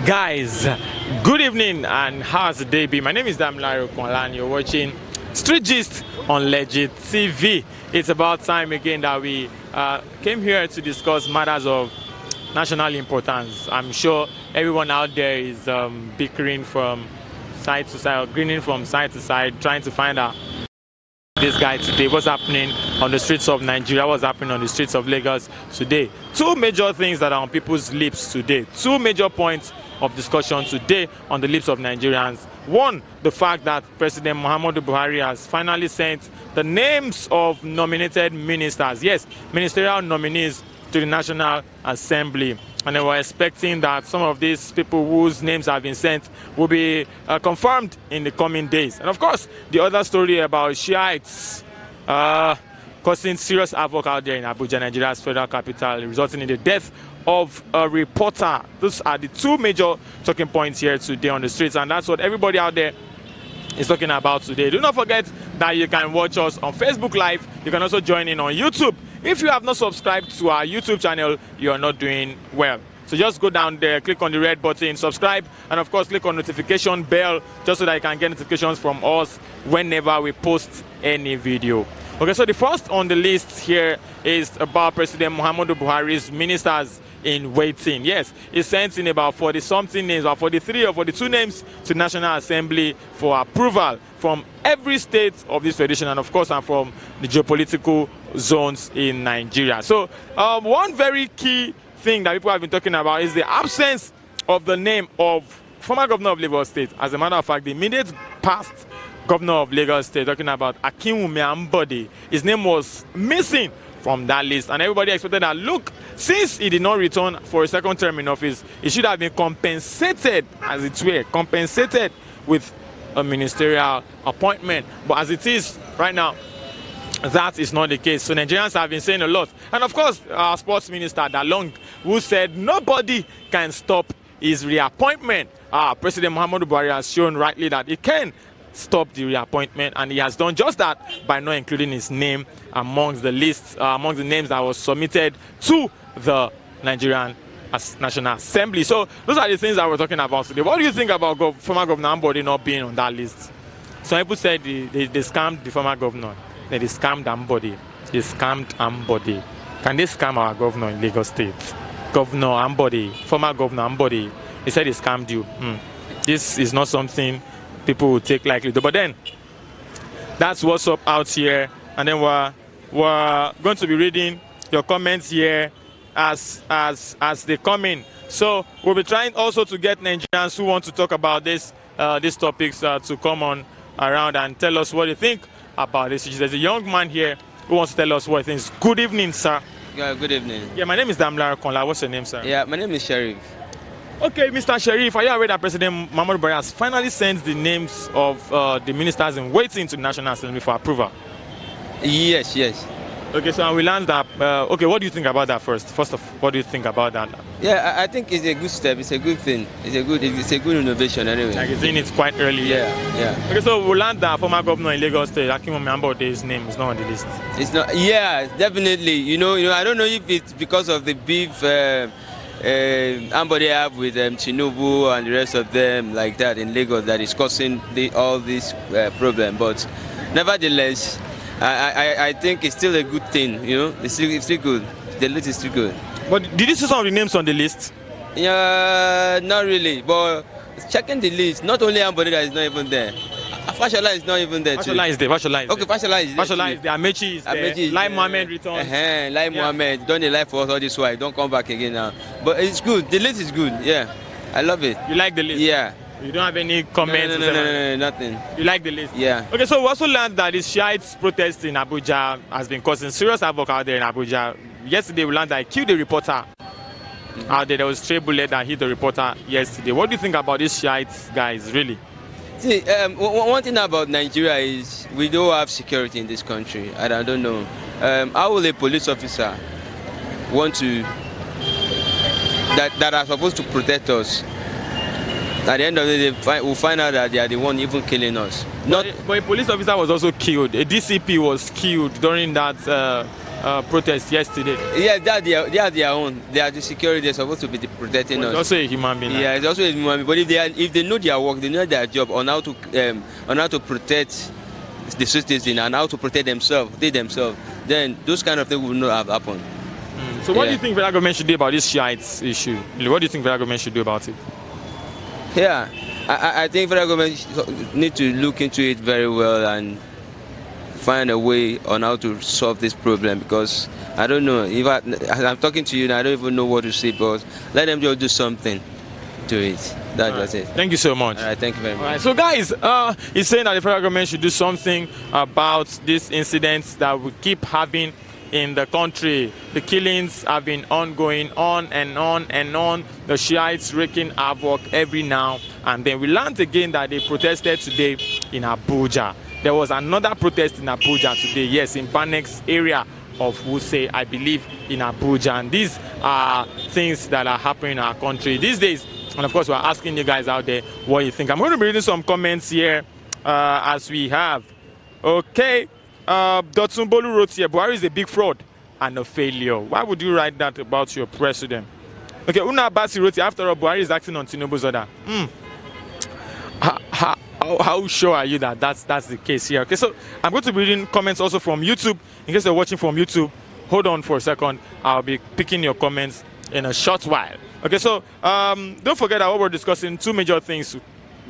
Guys, good evening and how's the day been? My name is Damilare and you're watching Street Gist on Legit TV. It's about time again that we came here to discuss matters of national importance. I'm sure everyone out there is bickering from side to side, or grinning from side to side, trying to find out this guy today, what's happening on the streets of Nigeria, what's happening on the streets of Lagos today. Two major things that are on people's lips today, two major points of discussion today on the lips of Nigerians. One, the fact that President Muhammadu Buhari has finally sent the names of nominated ministers, yes, ministerial nominees, to the National Assembly. And they were expecting that some of these people whose names have been sent will be confirmed in the coming days. And of course, the other story about Shiites causing serious havoc out there in Abuja, Nigeria's federal capital, resulting in the death of a reporter. Those are the two major talking points here today on the streets, and that's what everybody out there is talking about today. Do not forget that you can watch us on Facebook Live. You can also join in on YouTube. If you have not subscribed to our YouTube channel, you are not doing well. So just go down there, click on the red button, subscribe, and of course click on notification bell just so that you can get notifications from us whenever we post any video. Okay, so the first on the list here is about President Muhammadu Buhari's ministers in waiting. Yes, he sent in about 40-something names, or 43 or 42 names to the National Assembly for approval from every state of this federation, and of course, and from the geopolitical zones in Nigeria. So, one very key thing that people have been talking about is the absence of the name of former governor of Lagos State. As a matter of fact, the immediate past governor of Lagos State, talking about Ambode, his name was missing from that list, and everybody expected that, look, since he did not return for a second term in office, he should have been compensated, as it were, compensated with a ministerial appointment. But as it is right now, that is not the case. So Nigerians have been saying a lot. And of course, our sports minister, Dalung, who said nobody can stop his reappointment. President Muhammadu Buhari has shown rightly that he can stop the reappointment, and he has done just that by not including his name amongst the list, amongst the names that was submitted to the Nigerian National Assembly. So those are the things that we're talking about today. What do you think about former Governor Ambode not being on that list? Some people said they scammed the former governor. They scammed Ambode. They scammed Ambode. Can they scam our governor in Lagos State? Governor Ambode, former Governor Ambode, he said he scammed you. This is not something people will take lightly. But then, that's what's up out here. And then we're going to be reading your comments here as they come in. So we'll be trying also to get Nigerians who want to talk about these topics to come on around and tell us what they think about this. There's a young man here who wants to tell us what he thinks. Good evening, sir. Yeah, good evening. Yeah, my name is Damilare. What's your name, sir? Yeah, my name is Sharif. Okay, Mr. Sharif, are you aware that President Muhammadu Buhari has finally sent the names of the ministers in waiting to the National Assembly for approval? Yes, yes. Okay, so we learned that. Okay, what do you think about that first? First of all, what do you think about that? Yeah, I think it's a good step. It's a good thing. It's a good innovation anyway. Like you're doing it quite early. Yeah. Okay, so we learned that former governor in Lagos State, Ambode's name is not on the list. It's not. Yeah, definitely. You know, I don't know if it's because of the beef Ambode have with Tinubu and the rest of them like that in Lagos that is causing all this problem. But nevertheless, I think it's still a good thing. You know, it's still good. The list is still good. But did you see some of the names on the list? Yeah, not really. But checking the list, not only Ambode that is not even there. Fashola is not even there too. Fashola is there. Okay, Fashola is there. Fashola is there. Amechi is there. Lai Mohammed returns. Lai Mohammed, done the life for us all this while. Don't come back again now. But it's good. The list is good. Yeah, I love it. You like the list? Yeah. You don't have any comments? No, nothing. You like the list? Yeah. Okay, so we also learned that the Shiites protest in Abuja has been causing serious havoc out there in Abuja. Yesterday we learned that he killed a reporter out there. There was a stray bullet that hit the reporter yesterday. What do you think about these Shiites guys, really? See, one thing about Nigeria is we don't have security in this country. I don't know. How will a police officer want to that are supposed to protect us? At the end of the day, we'll find out that they are the one even killing us. But a police officer was also killed. A DCP was killed during that protest yesterday? Yeah, they are their own. They are the security. They're supposed to be protecting us. It's also a human being. Yeah, it's also a human being. But if they know their work, they know their job on how to protect the citizens and how to protect themselves, then those kind of things will not have happened. So what do you think federal government should do about this Shiites issue? What do you think federal government should do about it? Yeah, I think federal government need to look into it very well and find a way on how to solve this problem, because I don't know, as I'm talking to you and I don't even know what to say, but let them just do something to it. That's it. Thank you so much. All right, thank you very much. All right, so guys, he's saying that the federal government should do something about these incidents that we keep having in the country. The killings have been ongoing on and on and on. The Shiites wreaking havoc every now and then. We learned again that they protested today in Abuja. There was another protest in Abuja today, yes, in Banex area of Wuse, I believe, in Abuja. And these are things that are happening in our country these days. And of course, we're asking you guys out there what you think. I'm going to be reading some comments here as we have. Okay. Dotun Bolu wrote here, Buhari is a big fraud and a failure. Why would you write that about your president? Okay, Una Abasi wrote here, after all, Buhari is acting on Tinubu's order. How sure are you that that's the case here? Okay, so I'm going to be reading comments also from YouTube. In case you're watching from YouTube, hold on for a second. I'll be picking your comments in a short while. Okay, so don't forget that what we're discussing, two major things.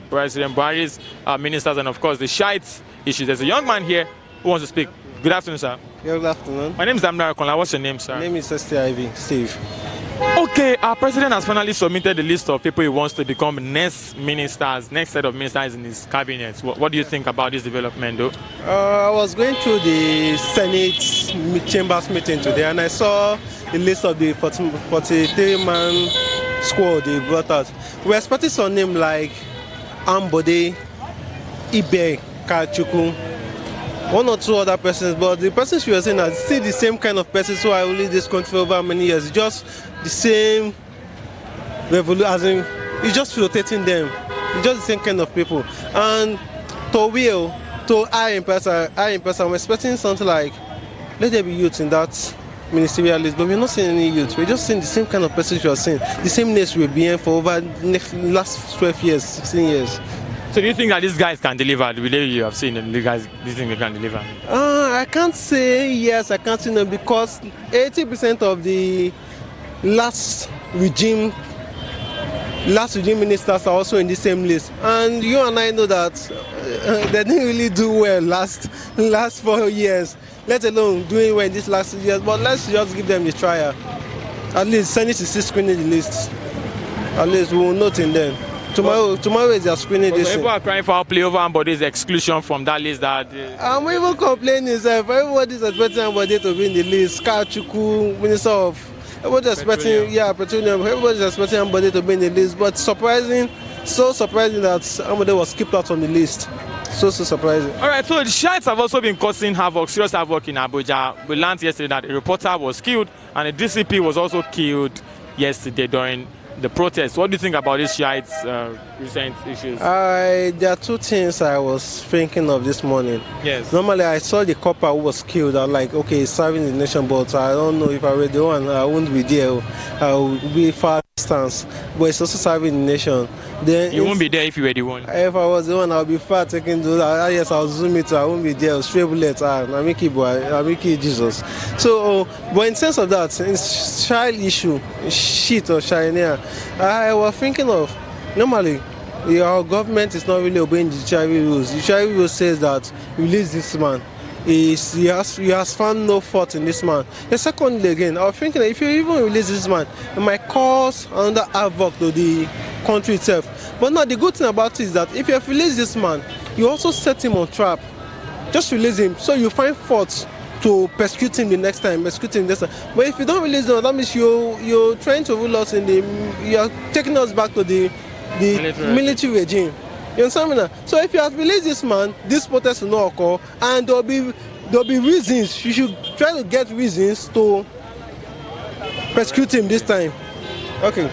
President Buhari's ministers and, of course, the Shiites issues. There's a young man here who wants to speak. Good afternoon, sir. Good afternoon. My name is Damla Konla. What's your name, sir? My name is Steve. Okay, our president has finally submitted the list of people he wants to become next set of ministers in his cabinet. What do you think about this development, though? I was going through the Senate chambers meeting today, and I saw the list of the 43-man squad they brought out. We're expecting some names like Ambode, Ibe, Kachuku, one or two other persons, but the persons you are saying are still the same kind of persons who are ruling this country for over many years. Just the same revolution, as in, it's just rotating them. It's just the same kind of people. And I in person, I'm expecting something like, let there be youth in that ministerial list, but we're not seeing any youth. We're just seeing the same kind of persons you are seeing, the same names we've been for over the last 12 years, 16 years. So do you think that these guys can deliver? The way you have seen them, these guys, do you think they can deliver? I can't say yes, I can't say no, because 80% of the last regime ministers are also in the same list. And you and I know that they didn't really do well last 4 years, let alone doing well in these last 6 years. But let's just give them the trial. At least Senate is still screening the list. At least we will note in them. Tomorrow is their screening this. People are crying for playover Ambode's exclusion from that list. I'm even complaining, sir. Everybody's expecting Ambode to be in the list. Kachuku, Minister of... Everybody's expecting, petroleum. Everybody's expecting Ambode to be in the list. But so surprising that Ambode was skipped out on the list. So surprising. All right, so the Shiites have also been causing serious havoc in Abuja. We learned yesterday that a reporter was killed and a DCP was also killed yesterday during the protest. What do you think about these Shiites recent issues? There are two things I was thinking of this morning. Yes. Normally, I saw the copper who was killed. I was like, okay, he's serving the nation, but I don't know if I were the one. I wouldn't be there. I would be far distance. But it's also serving the nation. Then you won't be there if you were the one. If I was the one, I'll be far taking those. Yes, I'll zoom it. I won't be there. Straight bullet. Namiki Jesus. So, but in sense of that, it's child issue, shit or China. I was thinking of normally our government is not really obeying the judiciary rules. The judiciary rule says that release this man. He has found no fault in this man. The secondly, again, I was thinking that if you even release this man, it might cause another havoc to the country itself. But now the good thing about it is that if you have released this man, you also set him on trap. Just release him, so you find faults to persecute him the next time, But if you don't release him, that means you're trying to rule us you're taking us back to the military regime. You understand me now? So if you have released this man, this protest will not occur, and there'll be reasons. You should try to get reasons to persecute him this time. Okay.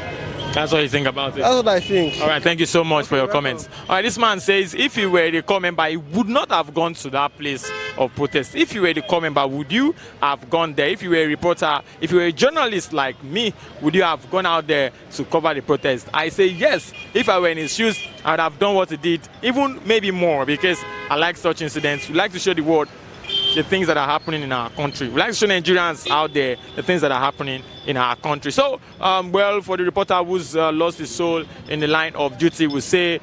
That's what you think about it? That's what I think. All right, thank you so much for your comments. All right, this man says if he were the comment, but he would not have gone to that place of protest. If you were the core member, would you have gone there? If you were a reporter, if you were a journalist like me, would you have gone out there to cover the protest? I say yes. If I were in his shoes, I would have done what he did, even maybe more, because I like such incidents. We like to show the world the things that are happening in our country. We like to show Nigerians out there the things that are happening in our country. So, well, for the reporter who's lost his soul in the line of duty, we say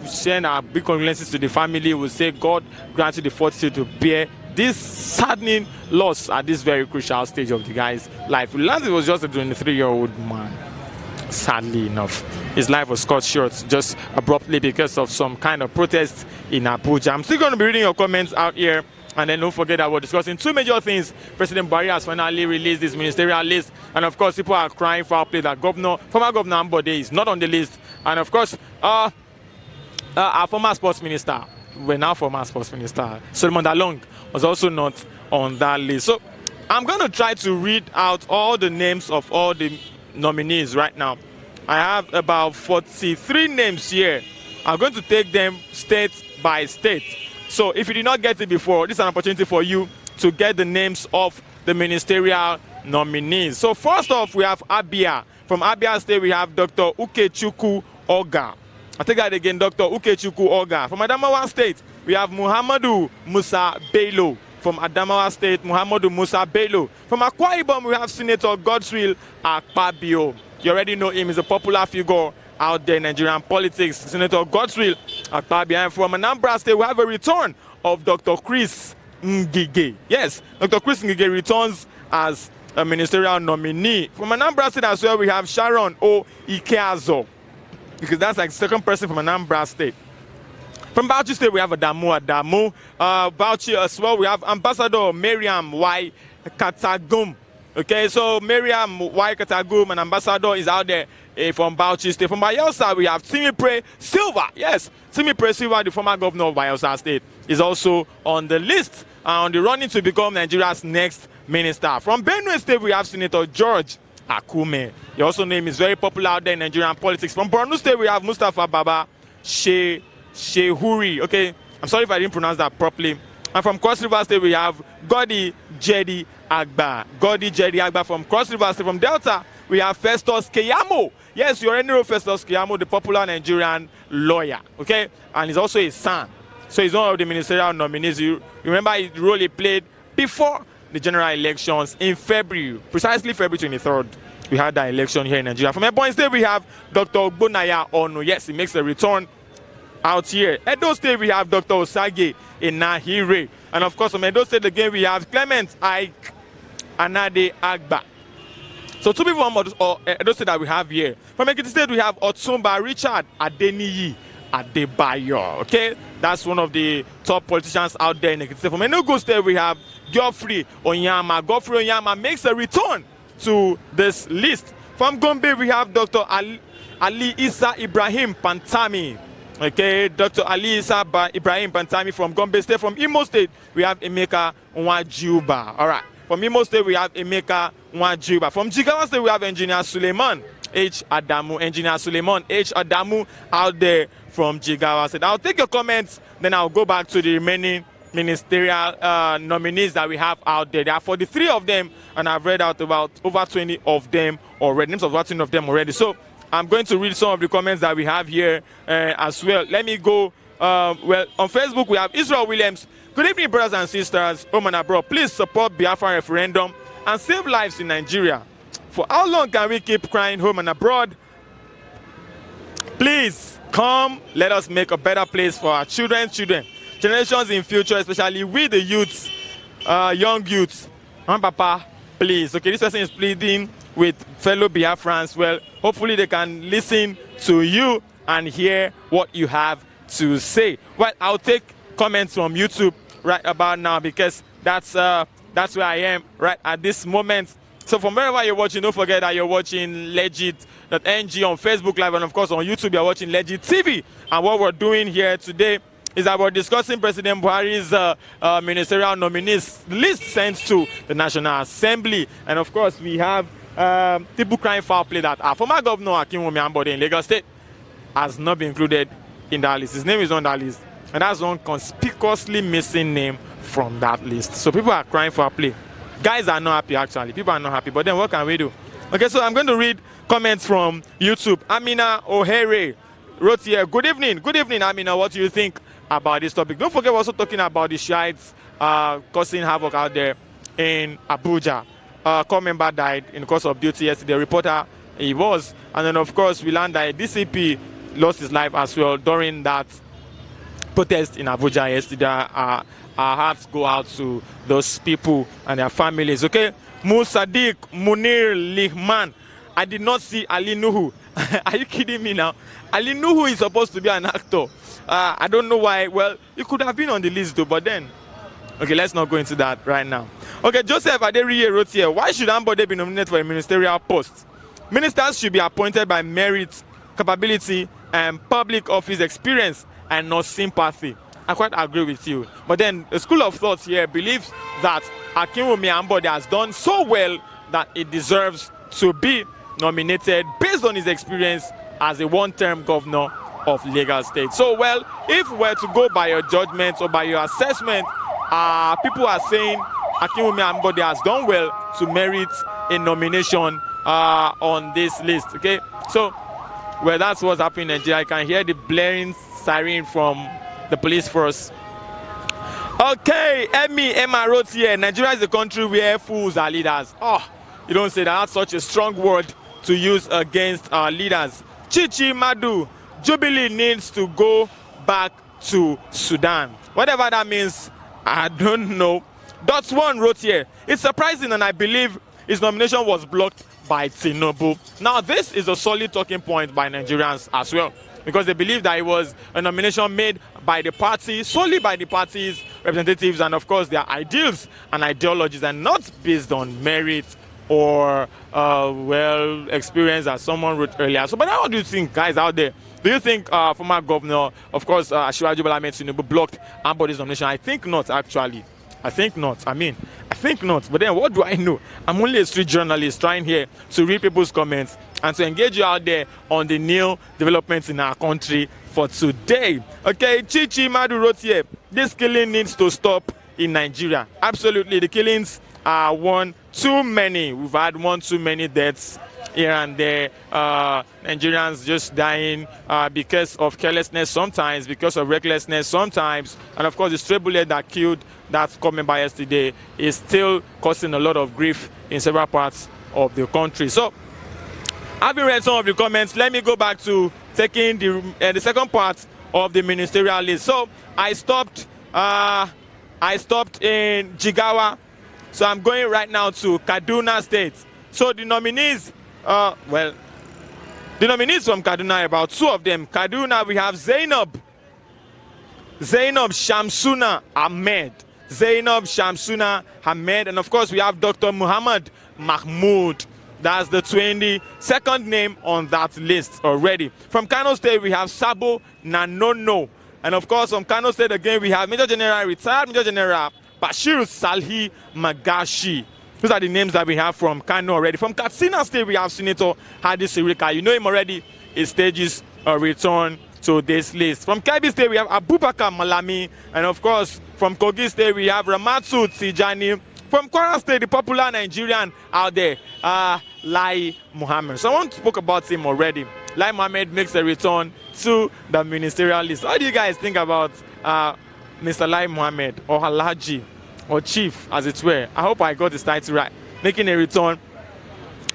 send our big condolences to the family. We say God grant you the fortitude to bear this saddening loss at this very crucial stage of the guy's life. Lance was just a 23-year-old man. Sadly enough, his life was cut short just abruptly because of some kind of protest in Abuja. I'm still going to be reading your comments out here. And then don't forget that we're discussing two major things. President Buhari has finally released his ministerial list. And of course, people are crying for our play that former Governor Ambode is not on the list. And of course, our former sports minister, Solomon Dalung, was also not on that list. So I'm going to try to read out all the names of all the nominees right now. I have about 43 names here. I'm going to take them state by state. So if you did not get it before, this is an opportunity for you to get the names of the ministerial nominees. So first off, we have Abia. From Abia State, we have Dr. Ukechukwu Oga. I'll take that again, Dr. Ukechukwu Oga. From Adamawa State, we have Muhammadu Musa Bello. From Adamawa State, Muhammadu Musa Bello. From Akwa Ibom, we have Senator Godswill Akpabio. You already know him. He's a popular figure out there in Nigerian politics. Senator Godswill Akpabio. And from Anambra State, we have a return of Dr. Chris Ngige. Yes, Dr. Chris Ngige returns as a ministerial nominee. From Anambra State as well, we have Sharon O. Ikeazo, because that's like the second person from Anambra State. From Bauchi State, we have Adamu. Bauchi as well, we have Ambassador Miriam Y. Katagum. Okay, so Miriam Y. Katagum, an ambassador, is out there from Bauchi State. From Bayelsa, we have Timipre Silva. Yes, Timipre Silva, the former governor of Bayelsa State, is also on the list, on the running to become Nigeria's next minister. From Benue State, we have Senator George Akume. He also name is very popular out there in Nigerian politics. From Borno State, we have Mustafa Baba Shehuri. Okay, I'm sorry if I didn't pronounce that properly. And from Cross River State, we have Godi Jedi Agba. Godi Jedi Agba from Cross River State. From Delta, we have Festus Keyamo. Yes, you already know Festus Keyamo, the popular Nigerian lawyer. Okay, and he's also a son. So he's one of the ministerial nominees. You remember the role he played before the general elections in February, precisely February 23rd. We had that election here in Nigeria. From Ebonyi State, we have Dr. Ogbonaya Onu. Yes, he makes a return out here. Edo State, we have Dr. Osage Inahire. And of course, from Edo State again, we have Clement Ike Anade Agba. So two people from Edo State that we have here. From Ekiti State, we have Otumba Richard Adeniyi Adebayo. Okay, that's one of the top politicians out there in Ekiti State. From Enugu State, we have Geoffrey Onyama. Geoffrey Onyama makes a return to this list. From Gombe, we have Dr. Ali Isa Ibrahim Pantami. Okay, Dr. Ali Isa Ibrahim Pantami from Gombe State. From Imo State, we have Emeka Nwajuba. All right. From Imo State, we have Emeka Nwajuba. From Jigawa State, we have Engineer Suleiman H. Adamu. Engineer Suleiman H. Adamu out there from Jigawa State. I'll take your comments, then I'll go back to the remaining ministerial nominees that we have out there. There are 43 of them, and I've read out about over 20 of them already. Names of about 20 of them already. So I'm going to read some of the comments that we have here as well. Let me go. Well, on Facebook, we have Israel Williams. Good evening, brothers and sisters, home and abroad. Please support Biafra referendum and save lives in Nigeria. For how long can we keep crying home and abroad? Please come, let us make a better place for our children's children. Generations in future, especially with the youths, young youths. Papa, please. Okay, this person is pleading with fellow Biafrans. Well, hopefully they can listen to you and hear what you have to say. Well, I'll take comments from YouTube right about now, because that's where I am right at this moment. So from wherever you're watching, don't forget that you're watching legit.ng on Facebook Live, and of course on YouTube you're watching Legit TV. And what we're doing here today is that we're discussing President Buhari's ministerial nominees list sent to the National Assembly. And of course, we have people crying foul play that our former governor Akinwumi Ambode in Lagos State has not been included in that list. His name is on that list. And that's one conspicuously missing name from that list. So people are crying for a play. Guys are not happy, actually. People are not happy. But then what can we do? Okay, so I'm going to read comments from YouTube. Amina O'Hare wrote here, good evening, Amina. What do you think about this topic? Don't forget, we're also talking about the Shiites causing havoc out there in Abuja. A core member died in the course of duty yesterday. Reporter he was. And then, of course, we learned that DCP lost his life as well during that protest in Abuja yesterday. Our hearts go out to those people and their families. Okay, Musadik Munir Lihman. I did not see Ali Nuhu. Are you kidding me now? Ali Nuhu is supposed to be an actor. I don't know why. Well, he could have been on the list though, but then. Okay, let's not go into that right now. Okay, Joseph Aderiye wrote here, why should Ambode be nominated for a ministerial post? Ministers should be appointed by merit, capability, and public office experience, and not sympathy. I quite agree with you. But then the school of thought here believes that Akinwumi Ambode has done so well that it deserves to be nominated based on his experience as a one-term governor of Lagos State. So, well, if we're to go by your judgment or by your assessment, people are saying Akinwumi Ambode has done well to merit a nomination on this list. Okay, so, well, that's what's happening in Nigeria. I can hear the blaring siren from the police force. Okay, Emma wrote here, Nigeria is a country where fools are leaders. Oh, you don't say that. That's such a strong word to use against our leaders. Chichi Madu, Jubilee needs to go back to Sudan. Whatever that means, I don't know. Dots One wrote here, it's surprising and I believe his nomination was blocked by Tinubu. Now, this is a solid talking point by Nigerians as well, because they believe that it was a nomination made by the party, solely by the party's representatives, and of course their ideals and ideologies, and not based on merit or well, experience, as someone wrote earlier. So, but how do you think, guys out there? Do you think former governor, of course, Asiwaju Bola Ahmed Tinubu, blocked Ambode's nomination? I think not, actually. I think not. I think not. But then what do I know? I'm only a street journalist trying here to read people's comments and to engage you out there on the new developments in our country for today. Okay, Chichi Madu wrote here, this killing needs to stop in Nigeria. Absolutely, the killings are one too many. We've had one too many deaths here and there. Nigerians just dying because of carelessness sometimes, because of recklessness sometimes. And of course, the stray bullet that killed that coming by yesterday is still causing a lot of grief in several parts of the country. So, having read some of the comments, let me go back to taking the second part of the ministerial list. So, I stopped in Jigawa. So, I'm going right now to Kaduna State. So, the nominees, the nominees from Kaduna, about two of them. Kaduna, we have Zainab Shamsuna Ahmed. And of course we have Dr. Muhammad Mahmood. That's the 22nd name on that list already. From Kano State we have Sabo Nanono. And of course from Kano State again we have retired Major General Bashir Salhi Magashi. Those are the names that we have from Kano already. From Katsina State we have Senator Hadi Sirika. You know him already. He stages a return to this list. From Kebbi State we have Abubakar Malami, and of course from Kogi State we have Ramatsu Tijani. From Kwara State, the popular Nigerian out there, Lai Muhammad. Someone spoke about him already. Lai Muhammad makes a return to the ministerial list. What do you guys think about Mr. Lai Muhammad, or Halaji, or Chief, as it were? I hope I got his title right. Making a return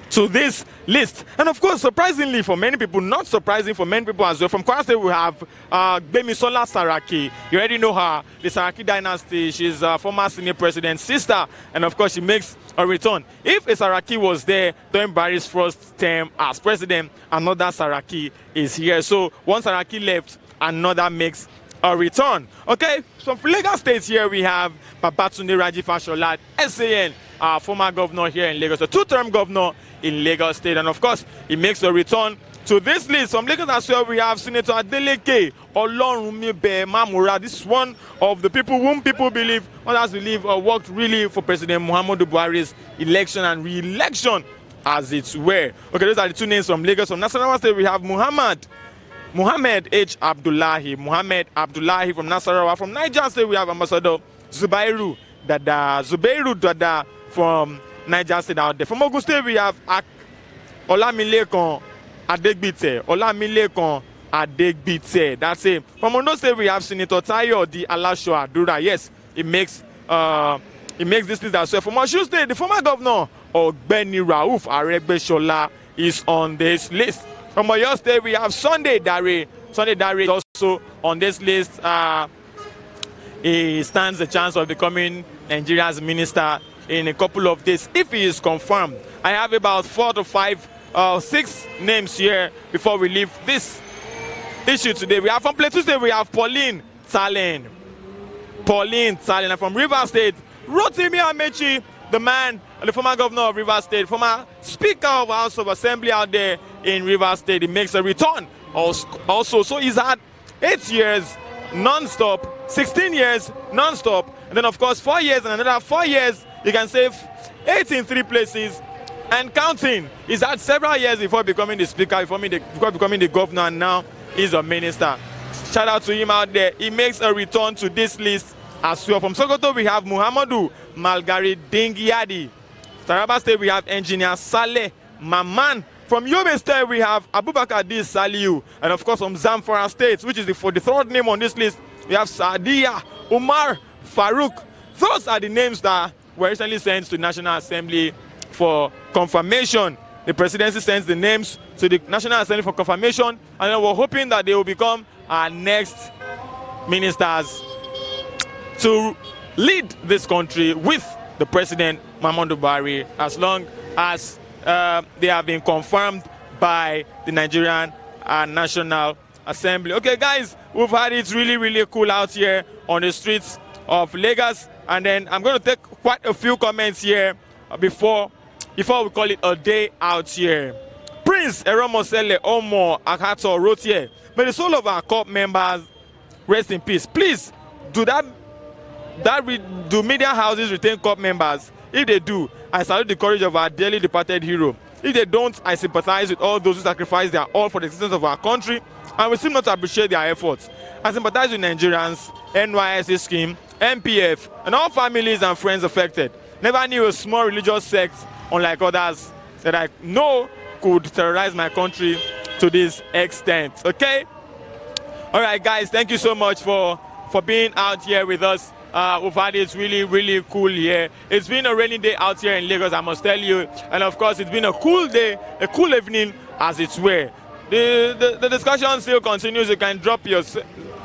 to this list. And of course, surprisingly for many people, not surprising for many people as well, from Kwara State we have Gbemisola Saraki. You already know her, the Saraki dynasty. She's a former Senate president's sister, and of course she makes a return. If a Saraki was there during Buhari's first term as president, another Saraki is here. So one Saraki left, another makes a return. Okay, so from Lagos State here we have Babatunde Raji Fashola, SAN, former governor here in Lagos, a two-term governor in Lagos State, and of course he makes a return to this list. From Lagos as well we have Senator Adeleke Olorunmibe Mamura. This is one of the people whom people believe, others believe, worked really for President Muhammadu Buhari's election and re-election, as it were. Okay, those are the two names from Lagos. From Nasarawa State we have Muhammad H. Abdullahi. From Nasarawa. From Niger State we have Ambassador Zubairu Dada from Niger State out there. From Ogun State, we have Olamilekan Adegbite. That's it. From Ondo State, we have Senator Tayo Di Alasho Adura. Yes, it makes this list as well. From Osun State, the former governor Ogbeni Rauf Aregbesola is on this list. From Oyo State, we have Sunday Dare. Sunday Dare is also on this list. He stands a chance of becoming Nigeria's minister in a couple of days if he is confirmed. I have about 4 to 5, 6 names here before we leave this issue today. We have from Plateau State, we have Pauline Talen. And from Rivers State, Rotimi Amechi, the man, the former governor of Rivers State, former Speaker of House of Assembly out there in Rivers State. He makes a return also. So he's had 8 years non-stop, 16 years non-stop, and then of course 4 years and another 4 years. You can save 8 in 3 places and counting. He's had several years before becoming the speaker, before becoming the governor, and now he's a minister. Shout out to him out there. He makes a return to this list as well. From Sokoto, we have Muhammadu Malgari Dingyadi. Taraba State, we have Engineer Saleh Maman. From Yobe State, we have Abubakar D. Saliu. And of course, from Zamfara State, which is the 43rd name on this list, we have Sadiya Umar Farouk. Those are the names that were recently sent to the National Assembly for confirmation. The presidency sends the names to the National Assembly for confirmation, and then we're hoping that they will become our next ministers to lead this country with the President Muhammadu Buhari, as long as they have been confirmed by the Nigerian National Assembly. Okay, guys, we've had it really cool out here on the streets of Lagos, and then I'm going to take quite a few comments here before we call it a day out here. Prince Eromosele Omo Akato wrote here, may the soul of our corps members rest in peace. Please do do media houses retain corps members? If they do, I salute the courage of our dearly departed hero. If they don't, I sympathize with all those who sacrifice their all for the existence of our country, and we seem not to appreciate their efforts. I sympathize with Nigerians, NYSC scheme, MPF, and all families and friends affected. Never knew a small religious sect, unlike others, that I know could terrorize my country to this extent. Okay? All right, guys, thank you so much for being out here with us. We've had it really cool here. It's been a rainy day out here in Lagos, I must tell you. And of course, it's been a cool day, a cool evening as it's were. The discussion still continues. You can drop your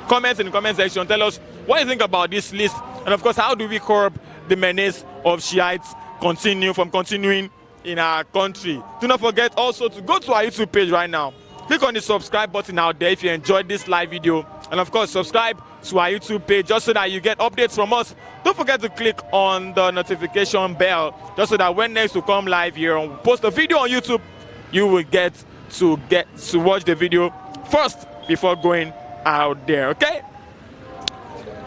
comments in the comment section. Tell us what you think about this list. And of course, how do we curb the menace of Shiites continuing in our country? Do not forget also to go to our YouTube page right now. Click on the subscribe button out there if you enjoyed this live video. And of course, subscribe to our YouTube page just so that you get updates from us. Don't forget to click on the notification bell just so that when next we come live here and post a video on YouTube, you will get to watch the video first before going out there. Okay?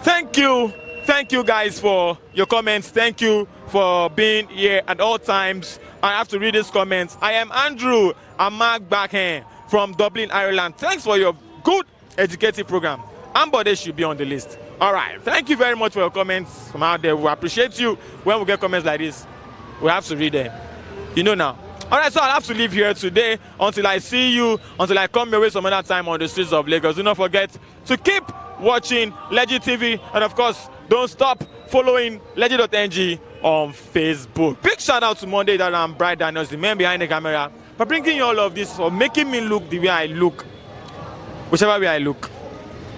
Thank you guys for your comments. Thank you for being here at all times. I have to read these comments. I am Andrew Amagbakhen from Dublin, Ireland. Thanks for your good educative program. Ambode should be on the list. All right. Thank you very much for your comments from out there. We appreciate you. When we get comments like this, we have to read them. You know now. All right, so I'll have to leave here today until I see you, until I come your way some other time on the streets of Lagos. Do not forget to keep watching Legit TV, and of course, don't stop following Legit.ng on Facebook. Big shout out to Monday and Bright Daniels, the man behind the camera, for bringing you all of this, for making me look the way I look, whichever way I look.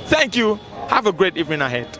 Thank you. Have a great evening ahead.